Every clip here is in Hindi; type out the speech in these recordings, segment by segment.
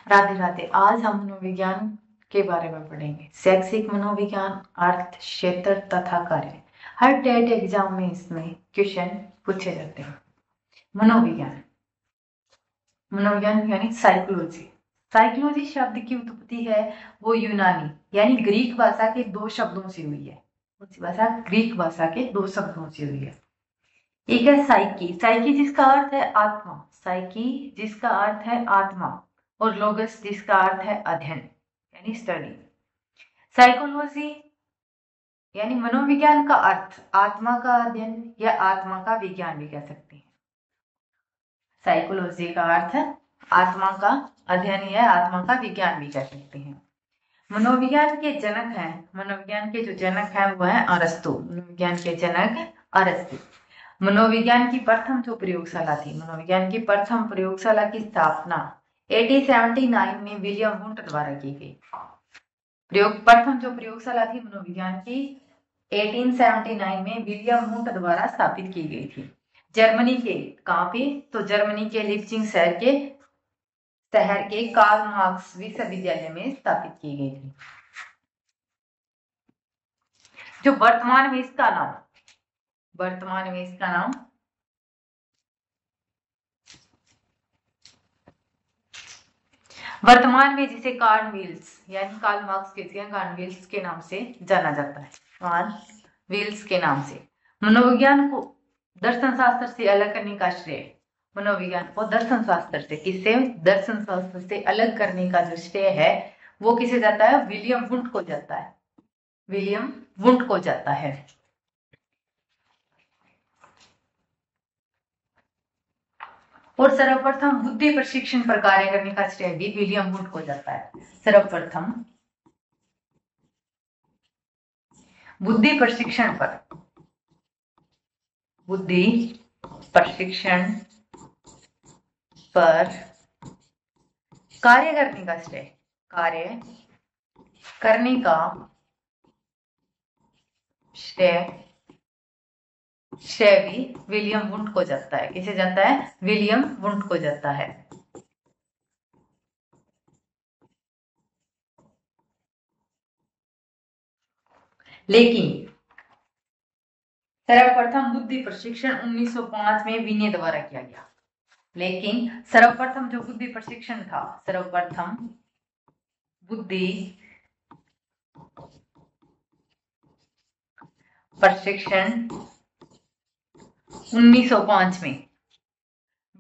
राधे राधे। आज हम मनोविज्ञान के बारे में पढ़ेंगे। शैक्षिक मनोविज्ञान, अर्थ, क्षेत्र तथा कार्य। हर टेट एग्जाम में इसमें क्वेश्चन पूछे जाते हैं। मनोविज्ञान, मनोविज्ञान यानी साइकोलॉजी। साइकोलॉजी शब्द की उत्पत्ति है वो यूनानी यानी ग्रीक भाषा के दो शब्दों से हुई है। कौन सी भाषा? ग्रीक भाषा के दो शब्दों से हुई है। एक है साइकी, साइकी जिसका अर्थ है आत्मा, साइकी जिसका अर्थ है आत्मा, और लोगस जिसका अर्थ है अध्ययन यानी स्टडी। साइकोलॉजी यानी मनोविज्ञान का अर्थ आत्मा का अध्ययन या आत्मा का विज्ञान भी कह सकते हैं। साइकोलॉजी का अर्थ आत्मा का अध्ययन या आत्मा का विज्ञान भी कह सकते हैं। मनोविज्ञान के जनक हैं, मनोविज्ञान के जो जनक हैं वो है अरस्तु। मनोविज्ञान के जनक अरस्तु। मनोविज्ञान की प्रथम जो प्रयोगशाला थी, मनोविज्ञान की प्रथम प्रयोगशाला की स्थापना 1879 में विलियम वुंट द्वारा की गई। प्रथम जो प्रयोगशाला थी मनोविज्ञान की 1879 में विलियम वुंट द्वारा स्थापित की गई थी। जर्मनी के कहां पे? तो जर्मनी के लिप्जिंग शहर के कार्ल मार्क्स विश्वविद्यालय में स्थापित की गई थी। जो वर्तमान में इसका नाम वर्तमान में जिसे कार्ल विल्स यानी कार्ल मार्क्स कार्ल विल्स के नाम से जाना जाता है। कार्ल विल्स के नाम से। मनोविज्ञान को दर्शन शास्त्र से अलग करने का श्रेय, मनोविज्ञान को दर्शन शास्त्र से, किससे? दर्शन शास्त्र से अलग करने का जो श्रेय है वो किसे जाता है? विलियम वुंट को जाता है। विलियम वुंट को जाता है। और सर्वप्रथम बुद्धि प्रशिक्षण पर कार्य करने का श्रेय भी विलियम वुंट को जाता है। सर्वप्रथम बुद्धि प्रशिक्षण पर कार्य करने का श्रेय भी विलियम वुंट को जाता है। किसे जाता है? विलियम वुंट को जाता है। लेकिन सर्वप्रथम बुद्धि प्रशिक्षण 1905 में विने द्वारा किया गया। लेकिन सर्वप्रथम जो बुद्धि प्रशिक्षण था, सर्वप्रथम बुद्धि प्रशिक्षण 1905 में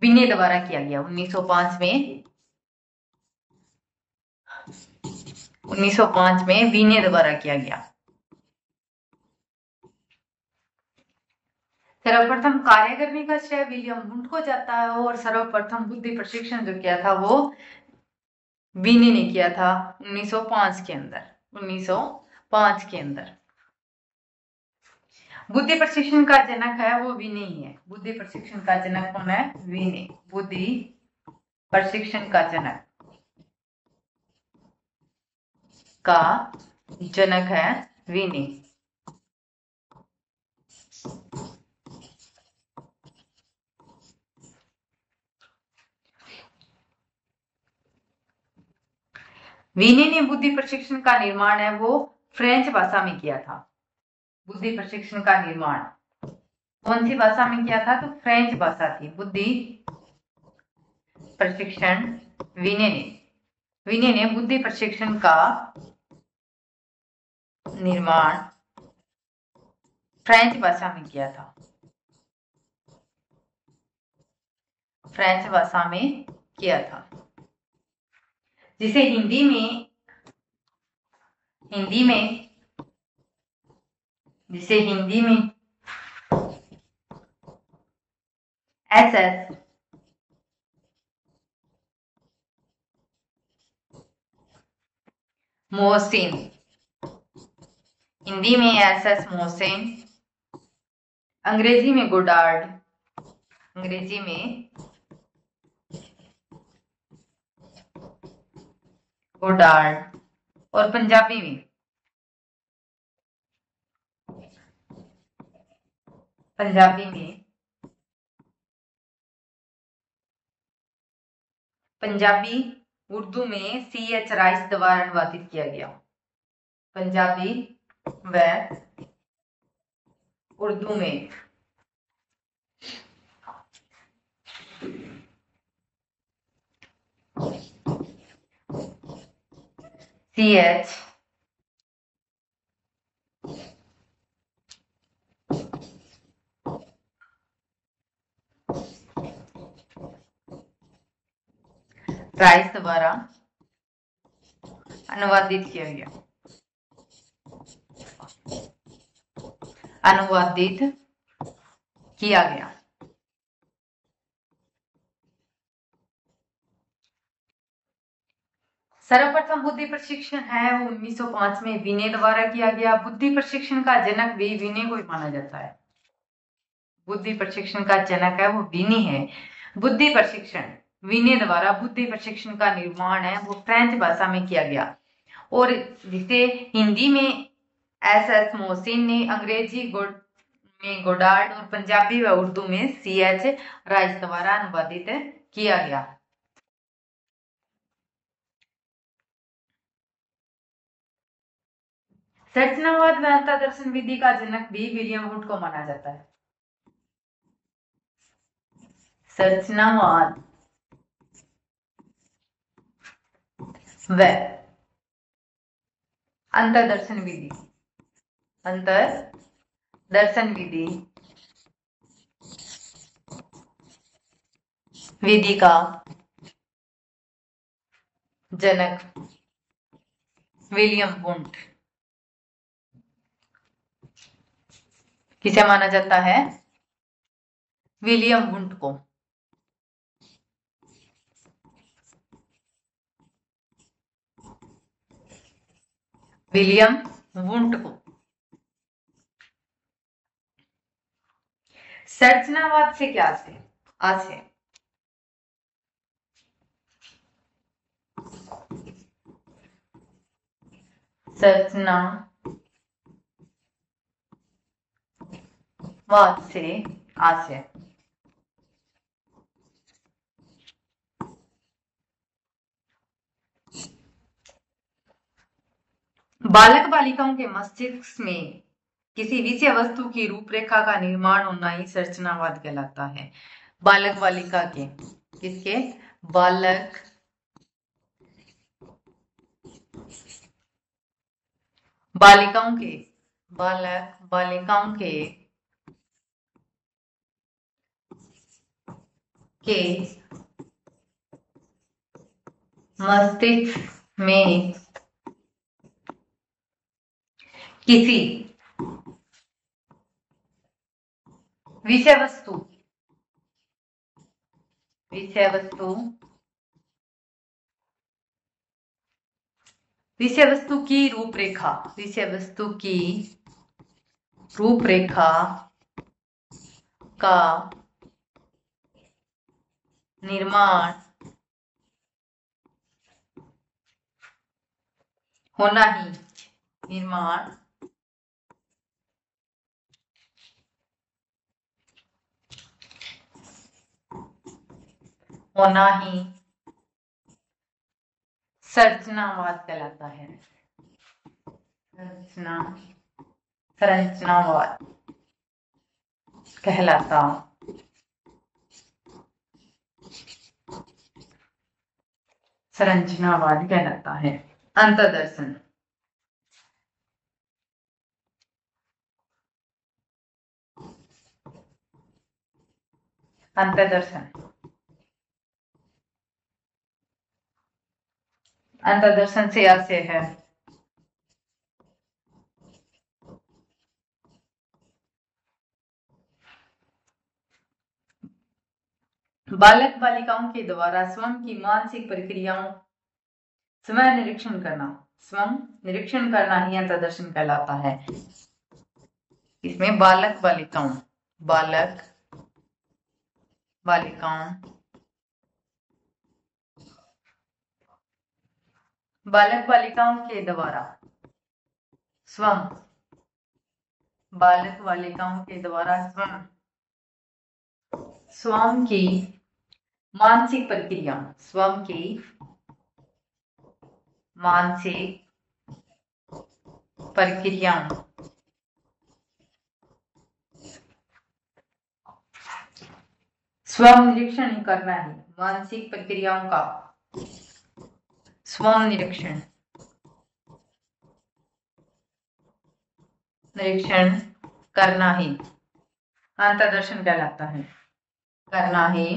विने द्वारा किया गया। 1905 में विने द्वारा किया गया। सर्वप्रथम कार्य करने का श्रेय विलियम वुंट को जाता है और सर्वप्रथम बुद्धि प्रशिक्षण जो किया था वो विने ने किया था 1905 के अंदर। बुद्धि प्रशिक्षण का जनक है वो विने ही है। बुद्धि प्रशिक्षण का जनक कौन है? विने। बुद्धि प्रशिक्षण का जनक है विने। विने ने बुद्धि प्रशिक्षण का निर्माण है वो फ्रेंच भाषा में किया था। बुद्धि प्रशिक्षण का निर्माण कौन सी भाषा में किया था? तो फ्रेंच भाषा थी। बुद्धि प्रशिक्षण विने ने बुद्धि प्रशिक्षण का निर्माण फ्रेंच भाषा में किया था। जिसे हिंदी में SS मोहसिन, हिंदी में SS मोहसिन, अंग्रेजी में गोडार्ड, और पंजाबी में पंजाबी उर्दू में CH राइस द्वारा अनुवादित किया गया। पंजाबी व उर्दू में CH राइस द्वारा अनुवादित किया गया। अनुवादित किया गया। सर्वप्रथम बुद्धि प्रशिक्षण है वो 1905 में विनय द्वारा किया गया। बुद्धि प्रशिक्षण का जनक भी विनय को ही माना जाता है। बुद्धि प्रशिक्षण का जनक है वो विनय है। बुद्धि प्रशिक्षण विनय द्वारा बुद्धि प्रशिक्षण का निर्माण है वो फ्रेंच भाषा में किया गया और जिसे हिंदी में SS मोहसिन ने, अंग्रेजी में गोडार्ड और पंजाबी व उर्दू में CH राइस द्वारा अनुवादित किया गया। संरचनावाद व अंतर्दर्शन विधि का जनक भी विलियम वुड को माना जाता है। संरचनावाद व अंतर्दर्शन विधि, अंतर्दर्शन विधि का जनक विलियम वुड किसे माना जाता है? विलियम वुड को। विलियम वुड को। संरचनावाद से क्या से आशय? संरचनावाद से आशय बालक बालिकाओं के मस्तिष्क में किसी विषय वस्तु की रूपरेखा का निर्माण होना ही संरचनावाद कहलाता है। बालक बालिका के, किसके? बालक बालिकाओं के, बालक बालिकाओं के मस्तिष्क में किसी विषय वस्तु की रूपरेखा, विषय वस्तु की रूपरेखा का निर्माण होना ही संरचनावाद कहलाता है। संरचनावाद कहलाता है। अंतर्दर्शन से आशय है बालक बालिकाओं के द्वारा स्वयं की मानसिक प्रक्रियाओं स्वयं निरीक्षण करना ही अंतर्दर्शन कहलाता है। इसमें बालक बालिकाओं के द्वारा स्वयं की मानसिक प्रक्रिया मानसिक प्रक्रियाओं स्वयं निरीक्षण ही करना है। मानसिक प्रक्रियाओं का स्वयं निरीक्षण करना ही अंतर्दर्शन कहलाता है। करना ही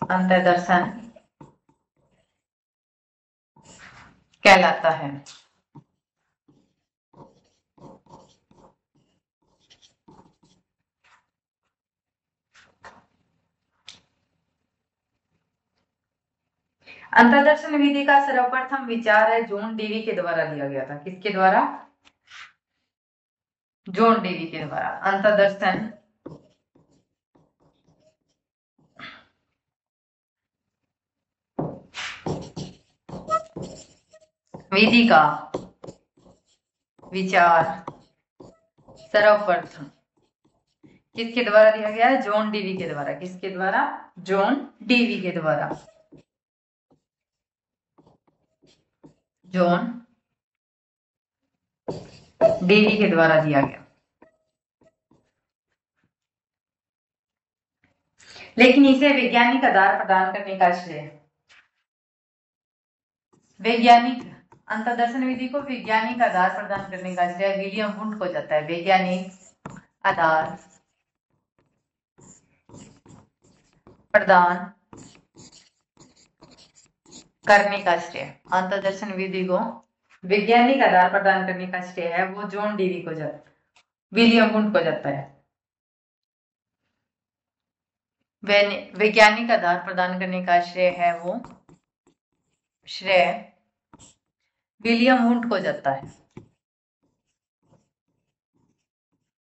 अंतर्दर्शन कहलाता है। अंतर्दर्शन विधि का सर्वप्रथम विचार है जॉन डेवी के द्वारा दिया गया था। किसके द्वारा? जॉन डेवी के द्वारा। अंतर्दर्शन विधि का विचार सर्वप्रथम किसके द्वारा दिया गया है? जॉन डेवी के द्वारा। किसके द्वारा? जॉन डेवी के द्वारा। जॉन डेवी के द्वारा दिया गया। लेकिन इसे वैज्ञानिक आधार प्रदान करने का श्रेय वैज्ञानिक अंतर्दर्शन विधि को वैज्ञानिक आधार प्रदान करने का श्रेय विलियम वुंड को जाता है। वैज्ञानिक आधार प्रदान करने का श्रेय अंतर्दर्शन विधि को वैज्ञानिक आधार प्रदान करने का श्रेय है वो जॉन डेवी को जाता है, विलियम वुंड को जाता है। वैज्ञानिक आधार प्रदान करने का श्रेय है वो श्रेय विलियम वुंड को जाता है।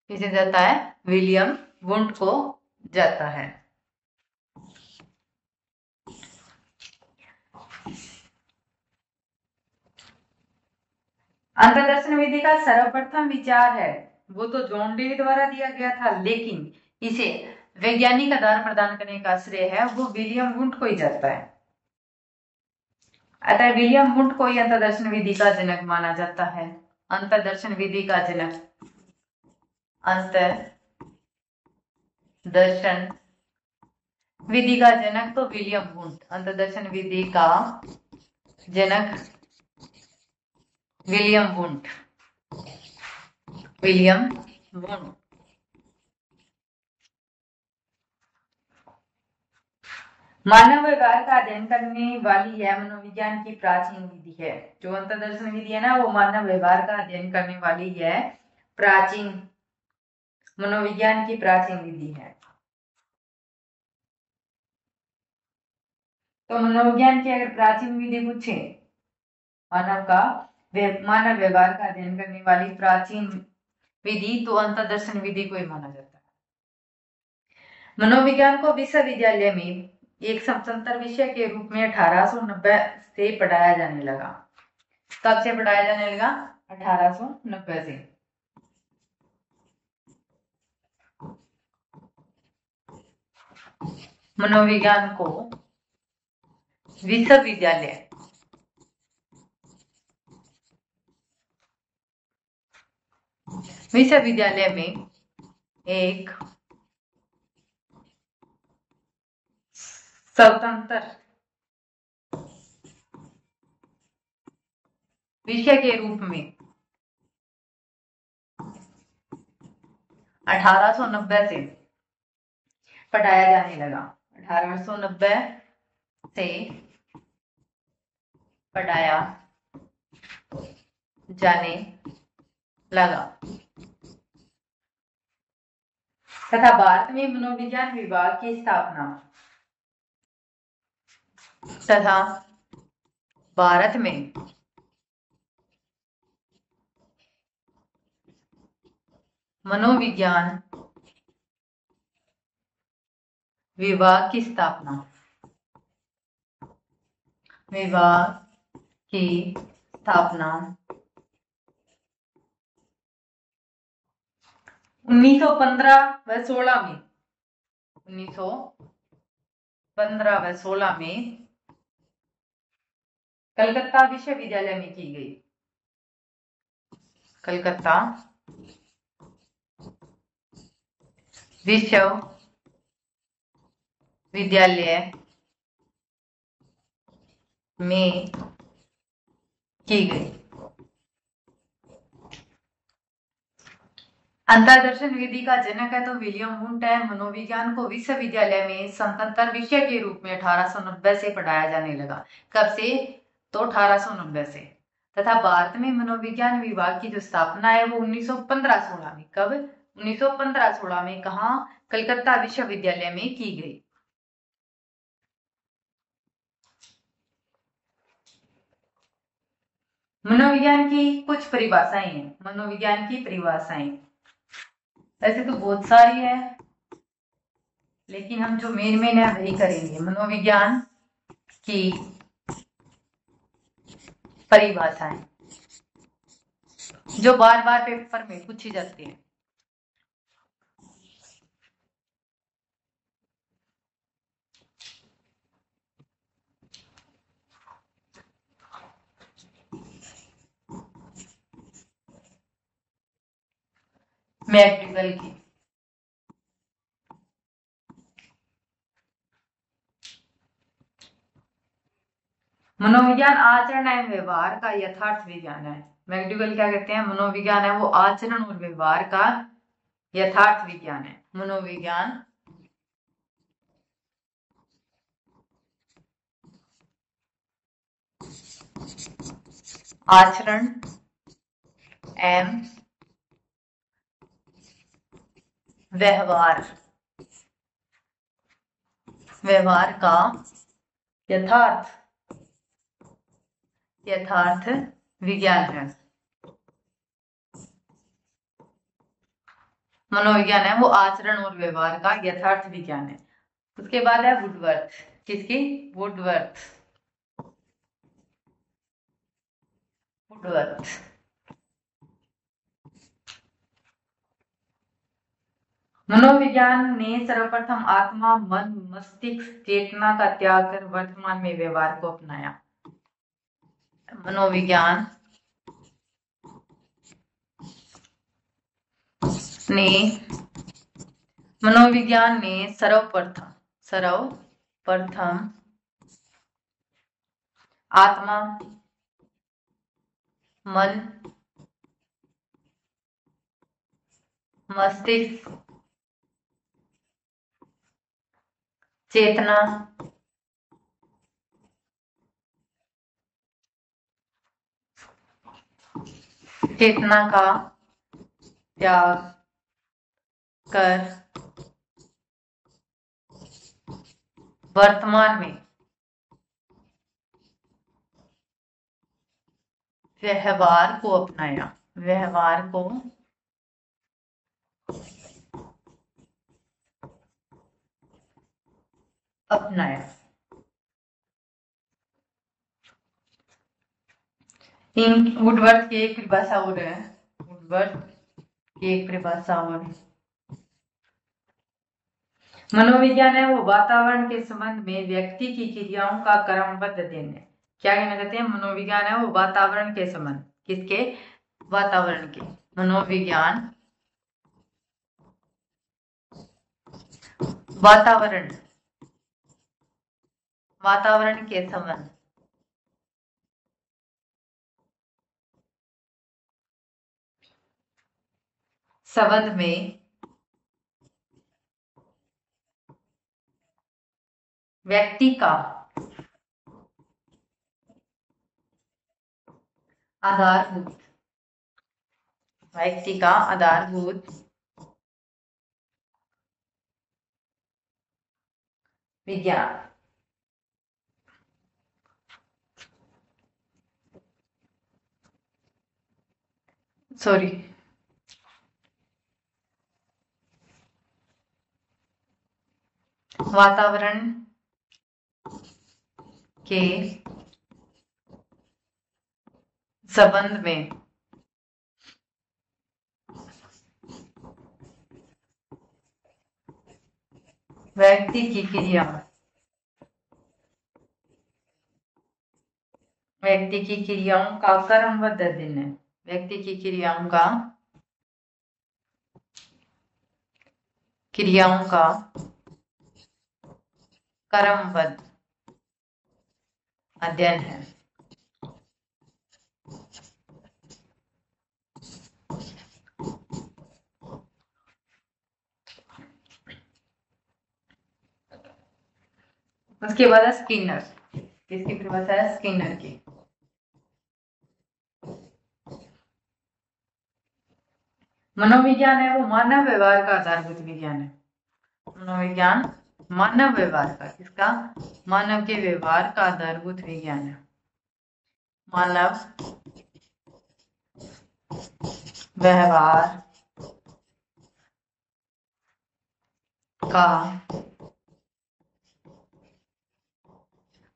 किसे जाता है? विलियम वुंड को जाता है। अंतर्दर्शन विधि का सर्वप्रथम विचार है वो तो जॉन डेवी द्वारा दिया गया था, लेकिन इसे वैज्ञानिक आधार प्रदान करने का श्रेय है वो विलियम वुंड को ही जाता है। अतः विलियम वुंड को ही अंतर्दर्शन विधि का जनक माना जाता है। अंतर्दर्शन विधि का जनक अंतर्दर्शन विधि का जनक तो विलियम वुंड। अंतर्दर्शन विधि का जनक विलियम वुंड। विलियम वुंड मानव व्यवहार का अध्ययन करने वाली यह मनोविज्ञान की प्राचीन विधि है। जो अंतर्दर्शन विधि है ना वो मानव व्यवहार का अध्ययन करने वाली यह प्राचीन मनोविज्ञान की प्राचीन विधि है। तो मनोविज्ञान की अगर प्राचीन विधि पूछे मानव व्यवहार का अध्ययन करने वाली प्राचीन विधि तो अंतर्दर्शन विधि को ही माना जाता है। मनोविज्ञान को विश्वविद्यालय में एक स्वतंत्र विषय के रूप में 1890 से पढ़ाया जाने लगा। कब से पढ़ाया जाने लगा? 1890 से। मनोविज्ञान को विश्वविद्यालय में एक स्वतंत्र विषय के रूप में 1890 से पढ़ाया जाने लगा। 1890 से पढ़ाया जाने लगा तथा भारत में मनोविज्ञान विभाग की स्थापना तथा भारत में मनोविज्ञान विभाग की स्थापना 1915 व 16 में 1915 व 16 में कलकत्ता विश्वविद्यालय में की गई। कलकत्ता विश्वविद्यालय में की गई। अंतर्दर्शन विधि का जनक है तो विलियम वुंट है। मनोविज्ञान को विश्वविद्यालय में स्वतंत्र विषय के रूप में 1890 से पढ़ाया जाने लगा। कब से? तो 1890 से। तथा भारत में मनोविज्ञान विभाग की जो स्थापना है वो 1915-16 में। कब? 1915-16 में। कहा? कलकत्ता विश्वविद्यालय में की गई। मनोविज्ञान की कुछ परिभाषाएं हैं। मनोविज्ञान की परिभाषाएं ऐसे तो बहुत सारी है, लेकिन हम जो मेन है वही करेंगे। मनोविज्ञान की परिभाषाएं जो बार बार पेपर में पूछी जाती है। मैक्सवेल की मनोविज्ञान आचरण एवं व्यवहार का यथार्थ विज्ञान है। मैक्सवेल क्या कहते हैं? मनोविज्ञान है वो आचरण और व्यवहार का यथार्थ विज्ञान है। मनोविज्ञान आचरण एवं व्यवहार का यथार्थ विज्ञान है। मनोविज्ञान है वो आचरण और व्यवहार का यथार्थ विज्ञान है। उसके बाद है वुडवर्थ। किसकी? वुडवर्थ। मनोविज्ञान ने सर्वप्रथम आत्मा, मन, मस्तिष्क, चेतना का त्याग कर वर्तमान में व्यवहार को अपनाया। मनोविज्ञान ने सर्वप्रथम आत्मा, मन, मस्तिष्क, चेतना का त्याग कर वर्तमान में व्यवहार को अपनाया। वुडवर्थ की एक परिभाषा और है। मनोविज्ञान है वो वातावरण के संबंध में व्यक्ति की क्रियाओं का क्रमबद्ध अध्ययन है। क्या कहना चाहते हैं? मनोविज्ञान है वो वातावरण के संबंध, किसके? वातावरण के। मनोविज्ञान वातावरण के संबंध में व्यक्ति का आधारभूत विज्ञान। वातावरण के संबंध में व्यक्ति की क्रिया व्यक्ति की क्रियाओं का क्रमबद्ध अध्ययन है। व्यक्ति की क्रियाओं का क्रमबद्ध अध्ययन है। उसके बाद स्किनर, किसकी परिभाषा है? स्किनर की। मनोविज्ञान है वो मानव व्यवहार का आधारभूत विज्ञान है। मनोविज्ञान मानव व्यवहार का, किसका? मानव के व्यवहार का आधारभूत विज्ञान है। मानव व्यवहार का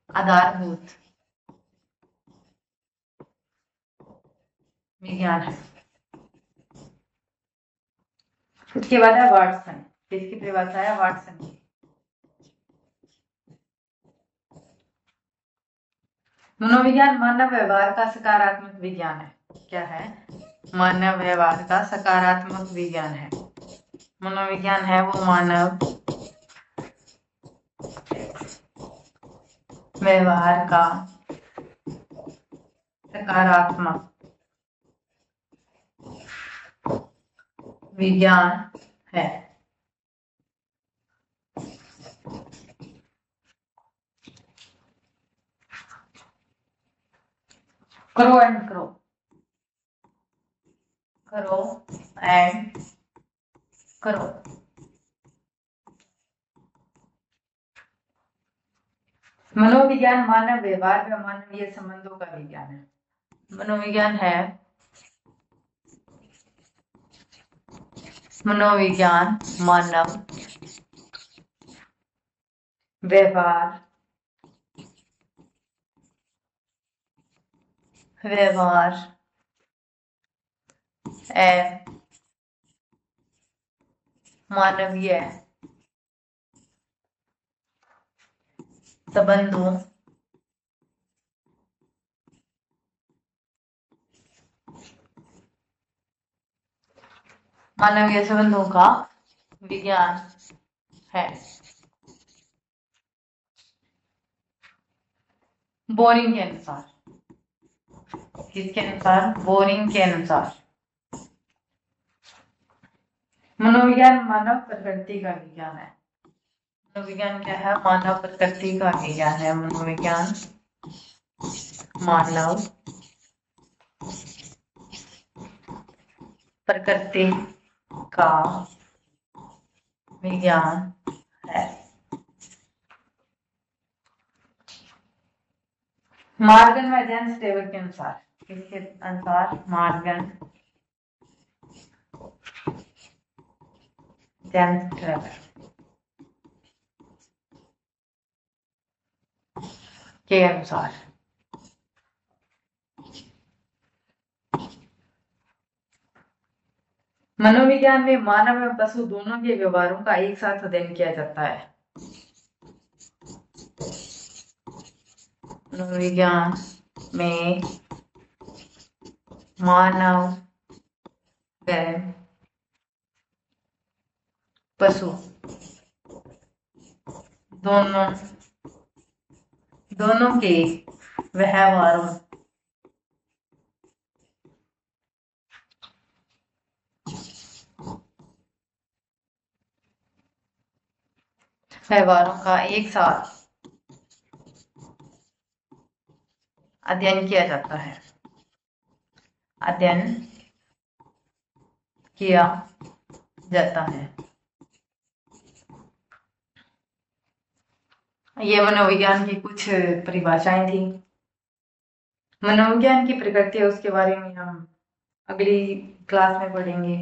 आधारभूत विज्ञान है। उसके बाद है वाटसन, किसकी परिभाषा है? वाटसन की। मनोविज्ञान मानव व्यवहार का सकारात्मक विज्ञान है। क्या है? मानव व्यवहार का सकारात्मक विज्ञान है। मनोविज्ञान है वो मानव व्यवहार का सकारात्मक विज्ञान है। करो एंड करो, करो एंड करो। मनोविज्ञान मानव व्यवहार व मानवीय संबंधों का विज्ञान है। मनोविज्ञान है मनोविज्ञान मानव व्यवहार एवं मानवीय संबंधों का विज्ञान है। बोरिंग के अनुसार, किसके अनुसार? बोरिंग के अनुसार मनोविज्ञान मानव प्रकृति का विज्ञान है। मनोविज्ञान क्या है? मानव प्रकृति का विज्ञान है। मनोविज्ञान मानव प्रकृति का विज्ञान है। मॉर्गन व जेम्स टेबल के अनुसार, किसके अनुसार? मॉर्गन जेम्स टेबल के अनुसार मनोविज्ञान में मानव एवं पशु दोनों के व्यवहारों का एक साथ अध्ययन किया जाता है। मनोविज्ञान में मानव एवं पशु दोनों के व्यवहारों का एक साथ अध्ययन किया जाता है। अध्ययन किया जाता है। ये मनोविज्ञान की कुछ परिभाषाएं थी। मनोविज्ञान की प्रकृति है उसके बारे में हम अगली क्लास में पढ़ेंगे।